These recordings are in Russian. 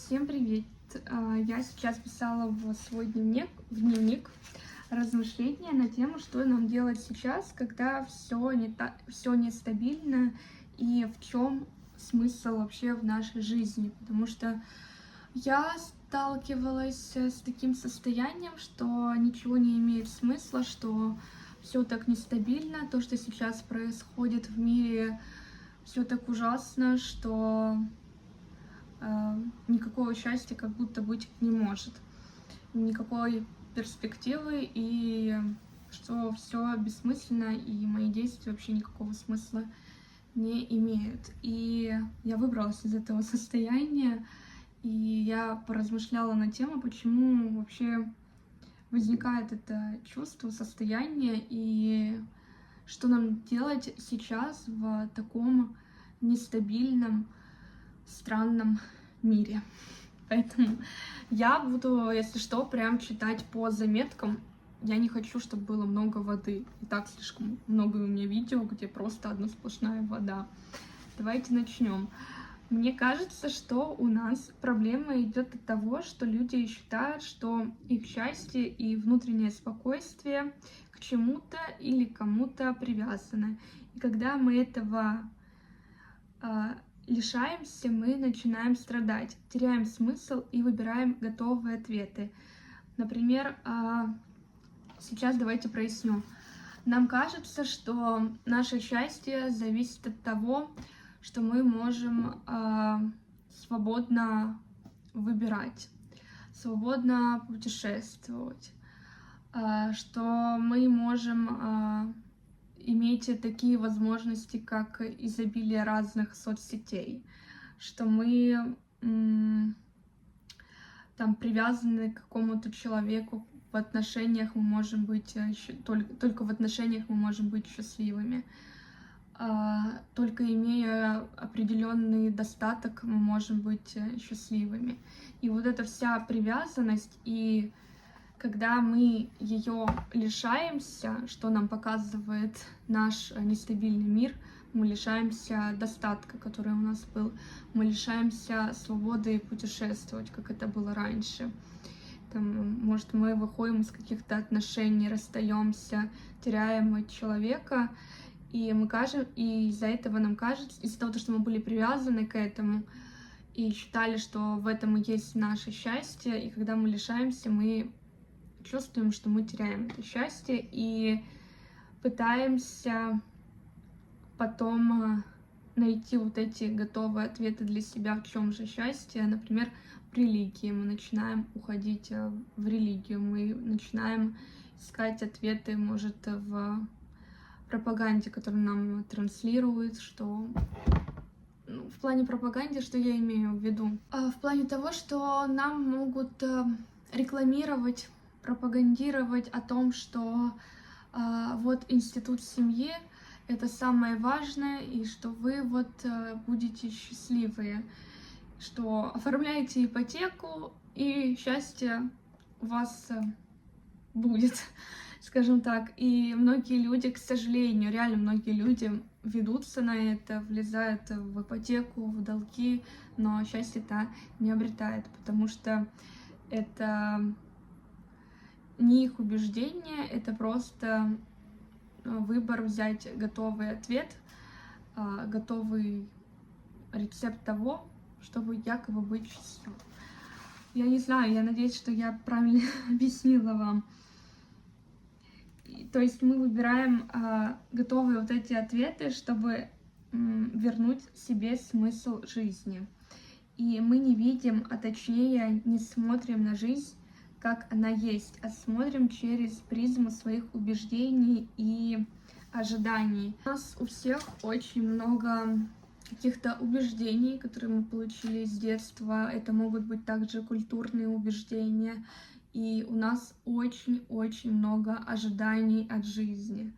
Всем привет! Я сейчас писала в свой дневник размышления на тему, что нам делать сейчас, когда все нестабильно, и в чем смысл вообще в нашей жизни. Потому что я сталкивалась с таким состоянием, что ничего не имеет смысла, что все так нестабильно, то, что сейчас происходит в мире, все так ужасно, что никакого счастья как будто быть не может, никакой перспективы, и что все бессмысленно, и мои действия вообще никакого смысла не имеют. И я выбралась из этого состояния, и я поразмышляла на тему, почему вообще возникает это чувство, состояние, и что нам делать сейчас в таком нестабильном, странном мире. Поэтому я буду, если что, прям читать по заметкам. Я не хочу, чтобы было много воды. И так слишком много у меня видео, где просто одна сплошная вода. Давайте начнем. Мне кажется, что у нас проблема идет от того, что люди считают, что их счастье и внутреннее спокойствие к чему-то или кому-то привязаны. И когда мы этого лишаемся, мы начинаем страдать, теряем смысл и выбираем готовые ответы. Например, сейчас давайте проясню. Нам кажется, что наше счастье зависит от того, что мы можем свободно выбирать, свободно путешествовать, что мы можем иметь такие возможности, как изобилие разных соцсетей, что мы там привязаны к какому-то человеку, в отношениях мы можем быть только в отношениях мы можем быть счастливыми, только имея определенный достаток мы можем быть счастливыми. И вот эта вся привязанность, и когда мы ее лишаемся, что нам показывает наш нестабильный мир, мы лишаемся достатка, который у нас был, мы лишаемся свободы путешествовать, как это было раньше. Там, может, мы выходим из каких-то отношений, расстаемся, теряем человека, и из-за этого нам кажется, из-за того, что мы были привязаны к этому и считали, что в этом и есть наше счастье, и когда мы лишаемся, мы чувствуем, что мы теряем это счастье, и пытаемся потом найти вот эти готовые ответы для себя, в чем же счастье. Например, в религии мы начинаем уходить в религию, мы начинаем искать ответы, может, в пропаганде, которую нам транслируют, что... в плане пропаганды, что я имею в виду? В плане того, что нам могут рекламировать, пропагандировать о том, что вот институт семьи — это самое важное, и что вы вот будете счастливые, что оформляете ипотеку, и счастье у вас будет, скажем так. И многие люди, к сожалению, реально многие люди ведутся на это, влезают в ипотеку, в долги, но счастье-то не обретает, потому что это не их убеждение, это просто выбор взять готовый ответ, готовый рецепт того, чтобы якобы быть счастливым. Я не знаю, я надеюсь, что я правильно объяснила вам. То есть мы выбираем готовые вот эти ответы, чтобы вернуть себе смысл жизни. И мы не видим, а точнее не смотрим на жизнь, как она есть, а смотрим через призму своих убеждений и ожиданий. У нас у всех очень много каких-то убеждений, которые мы получили с детства. Это могут быть также культурные убеждения. И у нас очень-очень много ожиданий от жизни.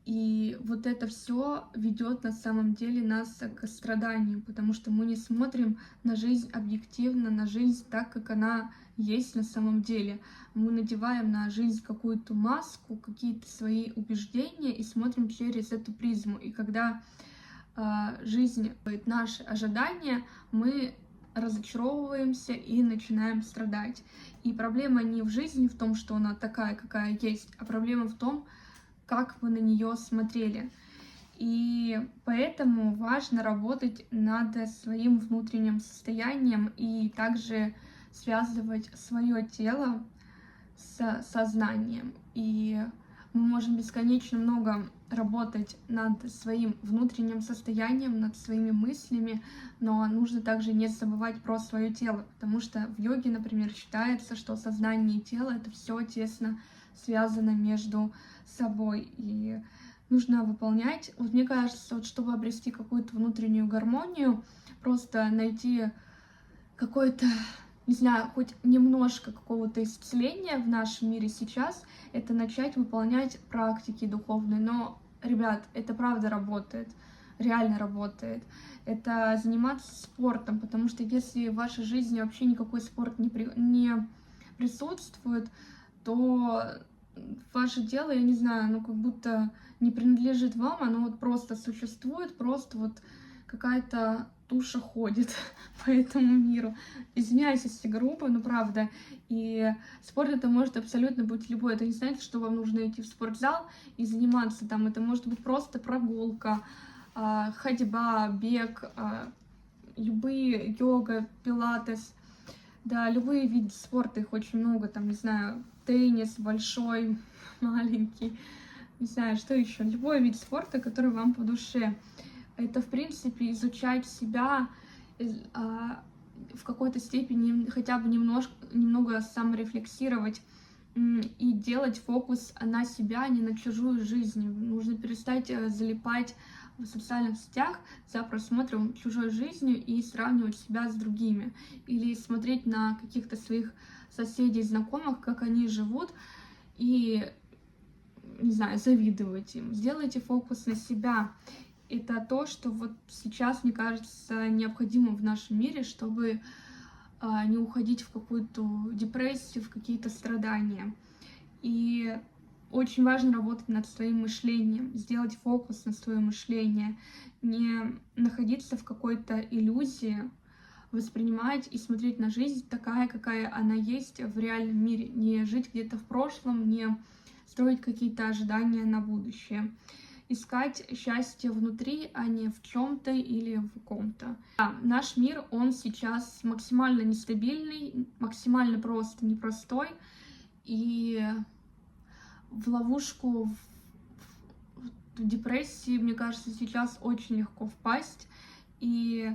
И вот это все ведет на самом деле нас к страданию, потому что мы не смотрим на жизнь объективно, на жизнь так, как она есть на самом деле. Мы надеваем на жизнь какую-то маску, какие-то свои убеждения и смотрим через эту призму. И когда жизнь, наши ожидания, мы разочаровываемся и начинаем страдать. И проблема не в жизни, в том, что она такая, какая есть, а проблема в том, как вы на нее смотрели. И поэтому важно работать над своим внутренним состоянием и также связывать свое тело с сознанием. И мы можем бесконечно много работать над своим внутренним состоянием, над своими мыслями, но нужно также не забывать про свое тело, потому что в йоге, например, считается, что сознание и тело — это все тесно связано между собой, и нужно выполнять. Вот мне кажется, вот чтобы обрести какую-то внутреннюю гармонию, просто найти какой-то, не знаю, хоть немножко какого-то исцеления в нашем мире сейчас, это начать выполнять практики духовные. Но, ребят, это правда работает, реально работает. Это заниматься спортом, потому что если в вашей жизни вообще никакой спорт не присутствует, то ваше тело, я не знаю, ну как будто не принадлежит вам, оно вот просто существует, просто вот какая-то туша ходит по этому миру. Извиняюсь, если грубо, но правда. И спорт это может абсолютно быть любой. Это не значит, что вам нужно идти в спортзал и заниматься там. Это может быть просто прогулка, ходьба, бег, любые йога, пилатес. Да, любые виды спорта, их очень много, там, не знаю, теннис большой, маленький, не знаю, что еще. Любой вид спорта, который вам по душе. Это, в принципе, изучать себя, в какой-то степени хотя бы немного саморефлексировать и делать фокус на себя, а не на чужую жизнь. Нужно перестать залипать в социальных сетях за просмотром чужой жизни и сравнивать себя с другими. Или смотреть на каких-то своих соседей, знакомых, как они живут, и, не знаю, завидовать им. Сделайте фокус на себя. Это то, что вот сейчас, мне кажется, необходимо в нашем мире, чтобы не уходить в какую-то депрессию, в какие-то страдания. И очень важно работать над своим мышлением, сделать фокус на свое мышление, не находиться в какой-то иллюзии, воспринимать и смотреть на жизнь такая, какая она есть в реальном мире, не жить где-то в прошлом, не строить какие-то ожидания на будущее. Искать счастье внутри, а не в чем-то или в ком-то. Да, наш мир, он сейчас максимально нестабильный, максимально просто непростой, и в ловушку, в депрессии, мне кажется, сейчас очень легко впасть, и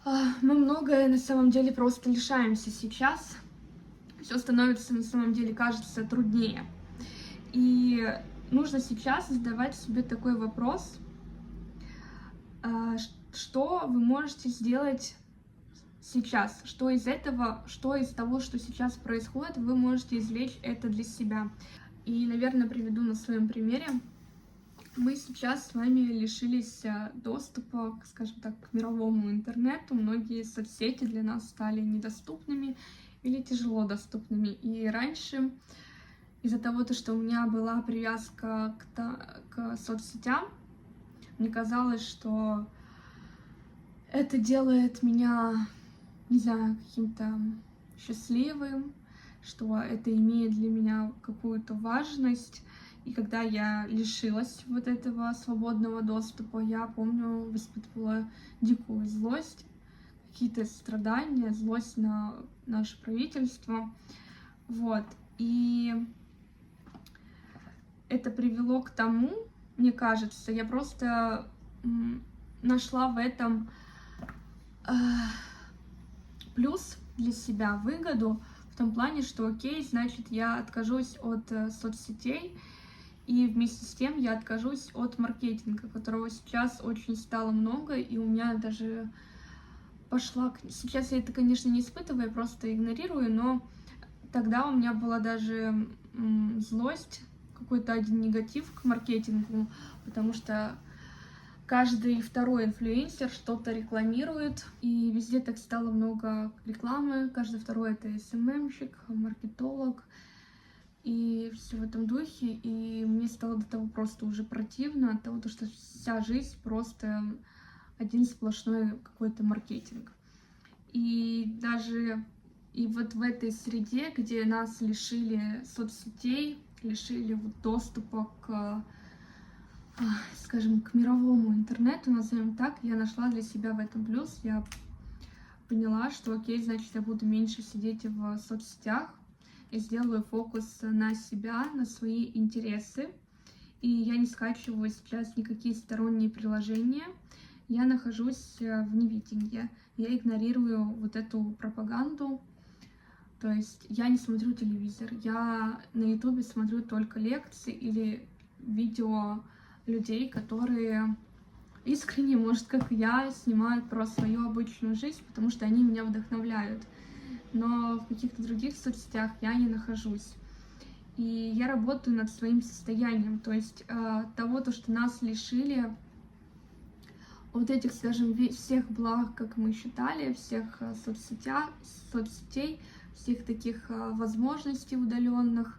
мы многое на самом деле просто лишаемся сейчас, все становится на самом деле, кажется, труднее. И нужно сейчас задавать себе такой вопрос, что вы можете сделать сейчас, что из того, что сейчас происходит, вы можете извлечь это для себя. И, наверное, приведу на своем примере. Мы сейчас с вами лишились доступа, скажем так, к мировому интернету. Многие соцсети для нас стали недоступными или тяжело доступными. И раньше из-за того, что у меня была привязка к соцсетям, мне казалось, что это делает меня, не знаю, каким-то счастливым, что это имеет для меня какую-то важность. И когда я лишилась вот этого свободного доступа, я помню, испытывала дикую злость, какие-то страдания, злость на наше правительство. Вот. И это привело к тому, мне кажется, я просто нашла в этом плюс для себя, выгоду, в том плане, что окей, значит, я откажусь от соцсетей, и вместе с тем я откажусь от маркетинга, которого сейчас очень стало много, и у меня даже пошла... Сейчас я это, конечно, не испытываю, я просто игнорирую, но тогда у меня была даже злость, какой-то один негатив к маркетингу, потому что каждый второй инфлюенсер что-то рекламирует, и везде так стало много рекламы, каждый второй это СММщик, маркетолог, и все в этом духе, и мне стало до того просто уже противно от того, что вся жизнь просто один сплошной какой-то маркетинг. И даже и вот в этой среде, где нас лишили соцсетей, лишили вот доступа к, скажем, к мировому интернету, назовем так, я нашла для себя в этом плюс. Я поняла, что окей, значит, я буду меньше сидеть в соцсетях и сделаю фокус на себя, на свои интересы. И я не скачиваю сейчас никакие сторонние приложения. Я нахожусь в невидении. Я игнорирую вот эту пропаганду. То есть я не смотрю телевизор. Я на ютубе смотрю только лекции или видео людей, которые искренне, может, как и я, снимают про свою обычную жизнь, потому что они меня вдохновляют. Но в каких-то других соцсетях я не нахожусь. И я работаю над своим состоянием, то есть того, что нас лишили вот этих, скажем, всех благ, как мы считали, всех соцсетей, всех таких возможностей удаленных.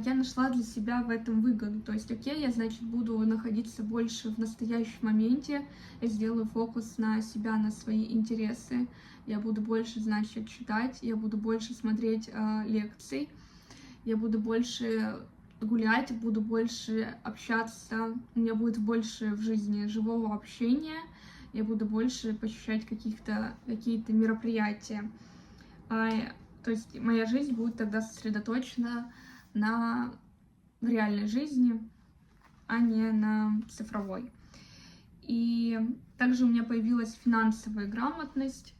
Я нашла для себя в этом выгоду. То есть, окей, я, значит, буду находиться больше в настоящем моменте, я сделаю фокус на себя, на свои интересы, я буду больше, значит, читать, я буду больше смотреть лекций, я буду больше гулять, буду больше общаться, у меня будет больше в жизни живого общения, я буду больше посещать какие-то мероприятия. То есть моя жизнь будет тогда сосредоточена на реальной жизни, а не на цифровой. И также у меня появилась финансовая грамотность,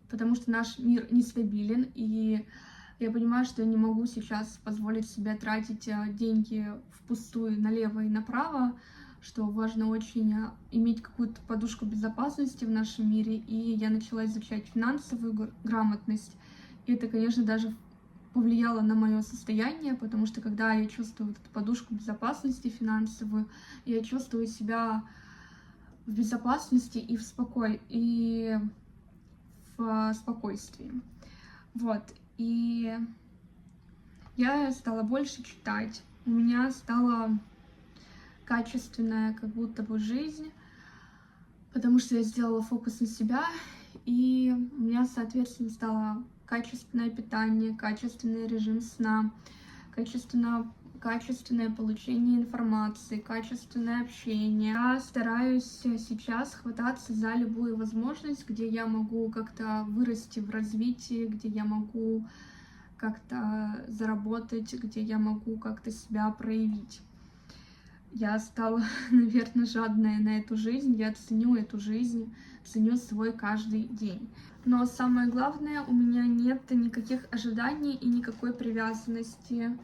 потому что наш мир нестабилен, и я понимаю, что я не могу сейчас позволить себе тратить деньги впустую налево и направо, что важно очень иметь какую-то подушку безопасности в нашем мире, и я начала изучать финансовую грамотность, и это, конечно, даже повлияло на мое состояние, потому что когда я чувствую вот эту подушку безопасности финансовую, я чувствую себя в безопасности и в спокойствии. Вот. И я стала больше читать, у меня стала качественная как будто бы жизнь, потому что я сделала фокус на себя, и у меня, соответственно, стало качественное питание, качественный режим сна, качественное получение информации, качественное общение. Я стараюсь сейчас хвататься за любую возможность, где я могу как-то вырасти в развитии, где я могу как-то заработать, где я могу как-то себя проявить. Я стала, наверное, жадная на эту жизнь, я ценю эту жизнь, ценю свой каждый день. Но самое главное, у меня нет никаких ожиданий и никакой привязанности.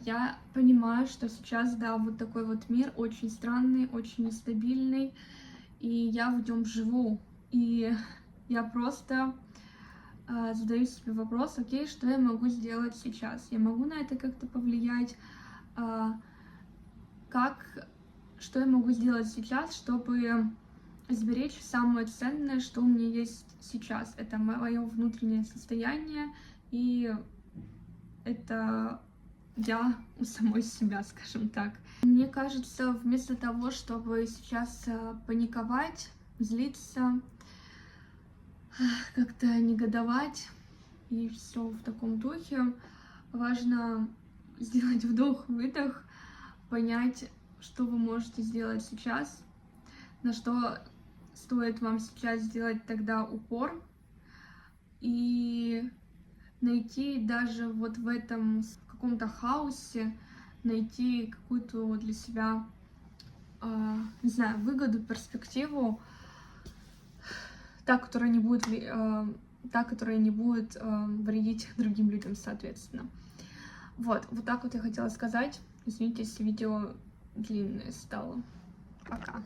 Я понимаю, что сейчас, да, вот такой вот мир очень странный, очень нестабильный, и я в нем живу. И я просто задаю себе вопрос, окей, что я могу сделать сейчас? Я могу на это как-то повлиять? Что я могу сделать сейчас, чтобы сберечь самое ценное, что у меня есть сейчас? Это мое внутреннее состояние, и это я у самой себя, скажем так. Мне кажется, вместо того, чтобы сейчас паниковать, злиться, как-то негодовать и все в таком духе, важно сделать вдох-выдох, понять, что вы можете сделать сейчас, на что стоит вам сейчас сделать тогда упор, и найти даже вот в этом каком-то хаосе, найти какую-то для себя, не знаю, выгоду, перспективу, та, которая не будет вредить другим людям, соответственно. Вот так вот я хотела сказать. Извините, если видео длинное стало. Пока.